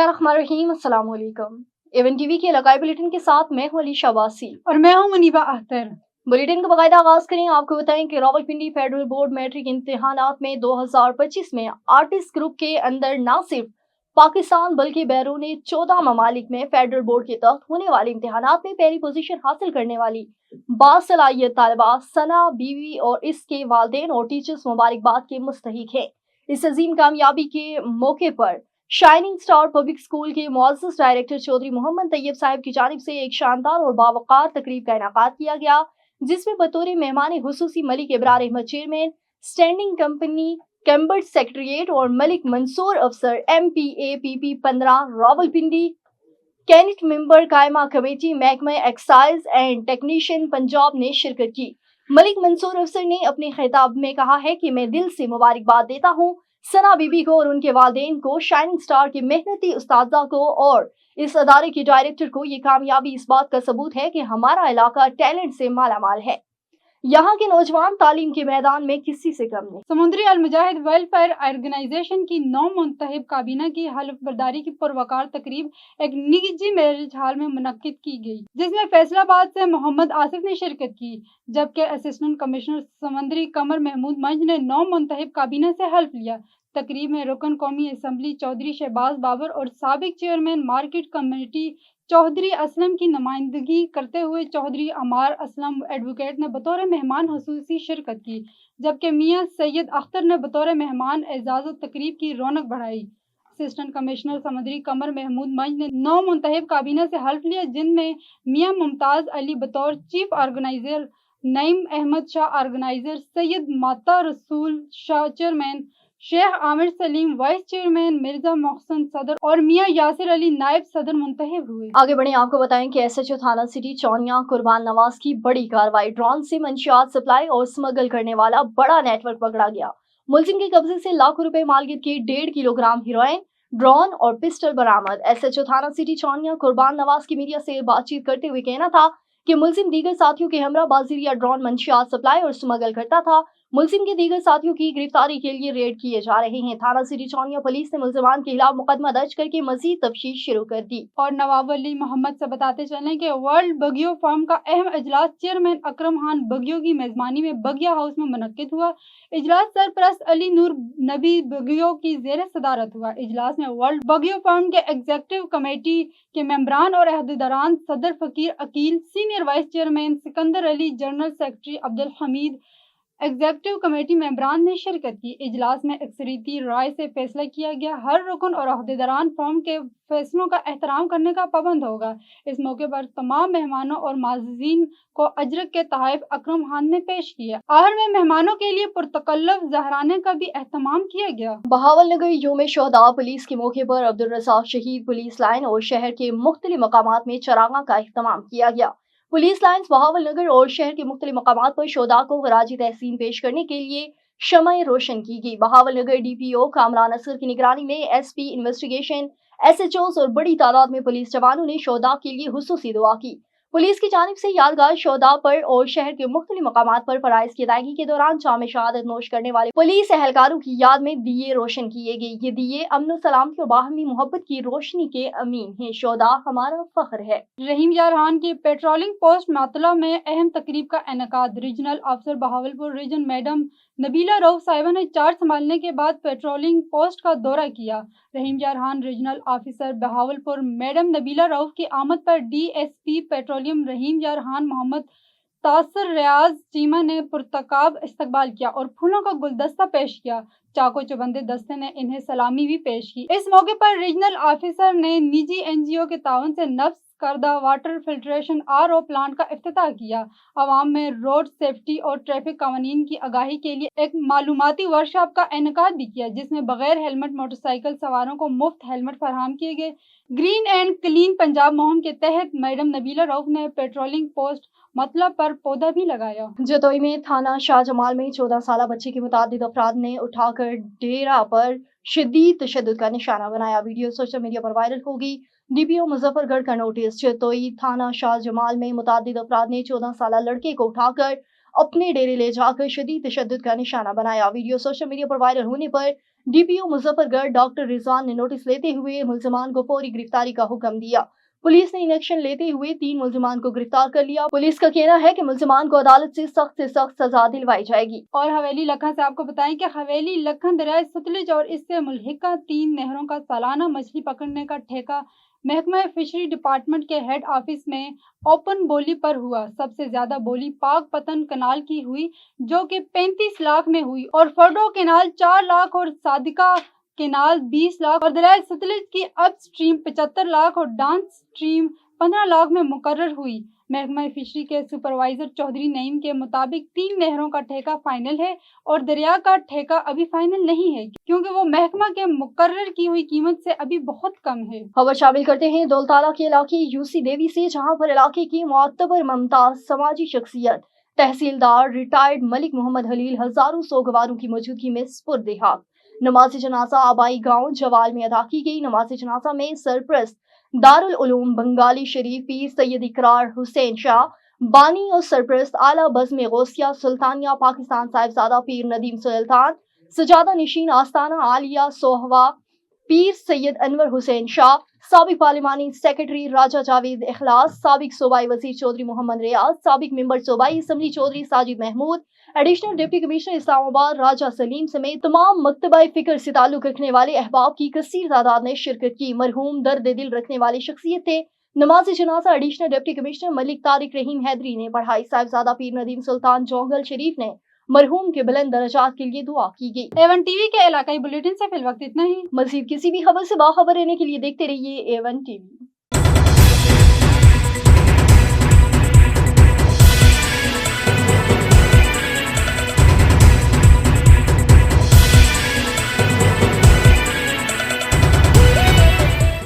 बिस्मिल्लाहिर्रहमानिर्रहीम, अस्सलाम वालेकुम। एवन टीवी के लगाई बुलेटिन के साथ मैं हूं अली शाबासी और मैं हूं मुनीबा अख्तर। बुलेटिन का बाकायदा आगाज करें। आपको बताएं कि रावलपिंडी फेडरल बोर्ड मैट्रिक इम्तिहानात में 2025 में आर्टिस्ट ग्रुप के अंदर न सिर्फ पाकिस्तान बल्कि बैरून 14 ममालिक में फेडरल बोर्ड के तहत होने वाले इम्तिहानात में पहली पोजीशन हासिल करने वाली बासलाहियत तालिबा सना बीवी और इसके वालिदैन और टीचर्स मुबारकबाद के मुस्तहिक है। इस अजीम कामयाबी के मौके पर शाइनिंग स्टार पब्लिक स्कूल के मुअज़्ज़ज़ डायरेक्टर चौधरी मोहम्मद तैयब साहब की जानिब से एक शानदार और बावकार तकरीब का इनाकात किया गया, जिसमें बतौर मेहमान हुसूसी Malik Ibrar Ahmed chairman standing company कैम्बर्ड सेक्रेटरीट और मलिक मंसूर अफसर MPAPP 15 रावलपिंडी कैनिट मेंबर कायमा कमेटी महकमा एक्साइज एंड टेक्नीशियन पंजाब ने शिरकत की। मलिक मंसूर अफसर ने अपने खिताब में कहा है कि मैं दिल से मुबारकबाद देता हूँ सना बीबी को और उनके वालिदैन को, शाइनिंग स्टार के मेहनती उस्तादा को और इस अदारे के डायरेक्टर को। ये कामयाबी इस बात का सबूत है कि हमारा इलाका टैलेंट से मालामाल है। यहाँ के नौजवान तालीम के मैदान में किसी से कम नहीं। समुद्री अल मुजाहिद वेलफेयर ऑर्गेनाइजेशन की 9 मुंतखब काबीना की हल्फ बर्दारी की पुरवकार तकरीब एक निजी मैरिज हॉल में मुनक्किद की गई, जिसमें फैसलाबाद से मोहम्मद आसिफ ने शिरकत की, जबकि असिस्टेंट कमिश्नर समंदरी कमर महमूद मंज ने 9 मुंतखब काबीना से हल्फ लिया। तकरीब में रुकन कौमी असम्बली चौधरी शहबाज बाबर और साबिक chairman market committee Chaudhry Aslam की नुमाइंदगी करते हुए चौधरी अमार असलम एडवोकेट ने बतौर मेहमान हुसूसी शिरकत की, जबकि मियां सैयद अख्तर ने बतौर मेहमान एजाज़ तकरीब की रौनक बढ़ाई। असिस्टेंट कमिश्नर समंदरी कमर महमूद मंज ने 9 मुंतखब काबीना से हल्फ लिया, जिनमें मियां मुमताज़ अली बतौर chief organiser, Naeem Ahmed Shah organiser, Syed Mata Rasool Shah chairman, Sheikh Aamir Saleem vice chairman, Mirza Mohsin सदर और मियां यासिर अली नायब सदर मुंतखब हुए। आगे बढ़े, आपको बताएं कि SHO थाना सिटी चौनिया कुर्बान नवाज की बड़ी कार्रवाई। ड्रोन से मंशियात सप्लाई और स्मगल करने वाला बड़ा नेटवर्क पकड़ा गया। मुलजिम के कब्जे से लाखों रुपए मालकियत की 1.5 किलोग्राम हीरोइन, ड्रोन और पिस्टल बरामद। SHO थाना सिटी चौनिया कुर्बान नवाज की मीडिया से बातचीत करते हुए कहना था कि मुलजिम दीगर साथियों के हमरा बाजीरिया ड्रोन मंशियात सप्लाई और स्मगल करता था। मुलजिम के दीगर साथियों की गिरफ्तारी के लिए रेड किए जा रहे हैं। थाना सिटी चौनिया पुलिस ने मुलजमान के खिलाफ मुकदमा दर्ज करके मजीद तफ्तीश शुरू कर दी। और नवाब अली मोहम्मद से बताते चलें कि वर्ल्ड बगियो फॉर्म का अहम इजलास चेयरमैन अकरम खान बगियो की मेजबानी में बगिया हाउस में मुनक्किद हुआ। इजलास सरपरस्त अली नूर नबी बगियो की जेर सदारत हुआ। इजलास में वर्ल्ड बगियो फॉर्म के एग्जीक्यूटिव कमेटी के मेंबरान और अहदेदारान, सदर Faqir Aqeel, senior vice chairman Sikandar Ali, general secretary Abdul Hameed, executive committee मेंबरान ने शिरकत की। इजलास में अक्सरियती राय से फैसला किया गया, हर रुकन और अहदेदारान फॉर्म के फैसलों का एहतराम करने का पाबंद होगा। इस मौके पर तमाम मेहमानों और माज़ीन को अजरक के तोहफे अकरम खान ने पेश किया। आहर में मेहमानों के लिए पुरतकल्लुफ ज़हराने का भी एहतमाम किया गया। बहावलनगर यौम शोहदा पुलिस के मौके पर अब्दुल रज़ाक शहीद पुलिस लाइन और शहर के मुख्तलिफ मकामात में चरागा का एहतमाम किया गया। पुलिस लाइन्स बहावलनगर और शहर के मुख्तलिफ मकामात पर शोहदा को खराजी तहसीन पेश करने के लिए शमए रोशन की गई। बहावलनगर DPO कामरान असगर की निगरानी में SP इन्वेस्टिगेशन, SHOs और बड़ी तादाद में पुलिस जवानों ने शोहदा के लिए हुसूसी दुआ की। पुलिस की जानिब से यादगार शोहदा पर और शहर के मुख्तलिफ मकामात पर फराइज की अदायगी के दौरान जाम शहादत नोश करने वाले पुलिस एहलकारों की याद में दिए रोशन किए गए। ये दिए अमन सलामती और बाहमी मोहब्बत की रोशनी के अमीन हैं। शोहदा हमारा फख्र है। रहीम यारहान की पेट्रोलिंग पोस्ट मातला में अहम तकरीब का इनेकाद। रीजनल अफसर बहावलपुर रीजन मैडम नबीला रऊफ साहिबा ने चार्ज संभालने के बाद पेट्रोलिंग पोस्ट का दौरा किया। Rahim Yar Khan regional officer Bahawalpur madam Nabila Rauf की आमद पर DSP पेट्रोलियम रहीम यारहान मोहम्मद तासर रियाज चीमा ने पुरतकाब इस्तकबाल किया और फूलों का गुलदस्ता पेश किया। चाको चुबंदे दस्ते ने इन्हें सलामी भी पेश की। इस मौके पर रीजनल ऑफिसर ने निजी NGO के ताउन से नफ्स करदा वाटर फिल्ट्रेशन RO प्लांट का इफ्तिताह किया। अवाम में रोड सेफ्टी और ट्रैफिक कानून की आगाही के लिए एक मालूमाती वर्कशॉप का इनेकाद भी किया, जिसमें बगैर हेलमेट मोटरसाइकिल सवारों को मुफ्त हेलमेट फराहम किए गए। ग्रीन एंड क्लीन पंजाब मुहिम के तहत मैडम नबीला रऊफ ने पेट्रोलिंग पोस्ट मतलब पर पौधा भी लगाया। जतोई में थाना शाहजमाल में 14 साल बच्चे के मुतादिद अफराद ने उठाकर डेरा पर शदीद तशद्दुद का निशाना बनाया। वीडियो सोशल मीडिया पर वायरल हो गई। DPO मुजफ्फरगढ़ का नोटिस। जतोई थाना शाहजमाल में मुतादिद अफराद ने 14 साल लड़के को उठाकर अपने डेरे ले जाकर शदीद तशद्दुद का निशाना बनाया। वीडियो सोशल मीडिया पर वायरल होने पर DPO मुजफ्फरगढ़ डॉक्टर रिजवान ने नोटिस लेते हुए मुलजमान को फौरी गिरफ्तारी का हुक्म दिया। पुलिस ने एक्शन लेते हुए 3 मुलजमान को गिरफ्तार कर लिया। पुलिस का कहना है कि मुलजमान को अदालत से सख्त सजा दिलवाई जाएगी। और हवेली लखन से आपको बताएं कि हवेली लखन दरियाए सतलुज और इससे मुल्हिका 3 नहरों का सालाना मछली पकड़ने का ठेका महकमा फिशरी डिपार्टमेंट के हेड ऑफिस में ओपन बोली पर हुआ। सबसे ज्यादा बोली पाक पतन कनाल की हुई जो कि 35 लाख में हुई और फर्डो केनाल 4 लाख और सादिका केनाल 20 लाख और दरियाए सतलुज की अप स्ट्रीम 75 लाख और डाउन स्ट्रीम 15 लाख में मुकर्रर हुई। महकमा फिशरी के सुपरवाइजर चौधरी नईम के मुताबिक 3 नहरों का ठेका फाइनल है और दरिया का ठेका अभी फाइनल नहीं है क्योंकि वो महकमा के मुकर्रर की हुई कीमत से अभी बहुत कम है। खबर शामिल करते हैं दौलताला के इलाके यूसी देवी से, जहां पर इलाके की मुअत्तबर मुमताज समाजी शख्सियत तहसीलदार रिटायर्ड मलिक मोहम्मद हलील हजारों सोगवारों की मौजूदगी में सुपुर्द-ए-खाक। नमाज जनाजा आबाई गांव जवाल में अदा की गई। नमाज जनाजा में सरप्रस्त दारुल उलूम बंगाली शरीफ पीर सैयद इकरार हुसैन शाह, बानी और सरप्रस्त आला बज़्म गौसिया सुल्तानिया पाकिस्तान साहिबजादा पीर नदीम सुल्तान, सजादा नशीन आस्ताना आलिया सोहवा पीर सैयद अनवर हुसैन शाह, साबिक पार्लिमानी सेक्रेटरी राजा जावेद इखलास, साबिक सूबाई वजीर चौधरी मोहम्मद रियाज, साबिक मेंबर सूबाई assembly Chaudhry Sajid Mahmood, additional deputy commissioner Islamabad Raja Saleem समेत तमाम मकतबा फिक्र से ताल्लुक रखने वाले अहबाब की कसीर तादाद ने शिरकत की। मरहूम दर्द दिल रखने वाली शख्सियत थे। नमाज जनाजा additional deputy commissioner Malik Tariq Rahim Haidri ने पढ़ाई। साहिबजादा पीर नदीम सुल्तान जोंगल शरीफ ने मरहूम के बुलंद दर्जात के लिए दुआ की गई। A1 टीवी के इलाकाई बुलेटिन से फिलवक्त इतना ही। मजीद किसी भी खबर से बाखबर रहने के लिए देखते रहिए A1 TV।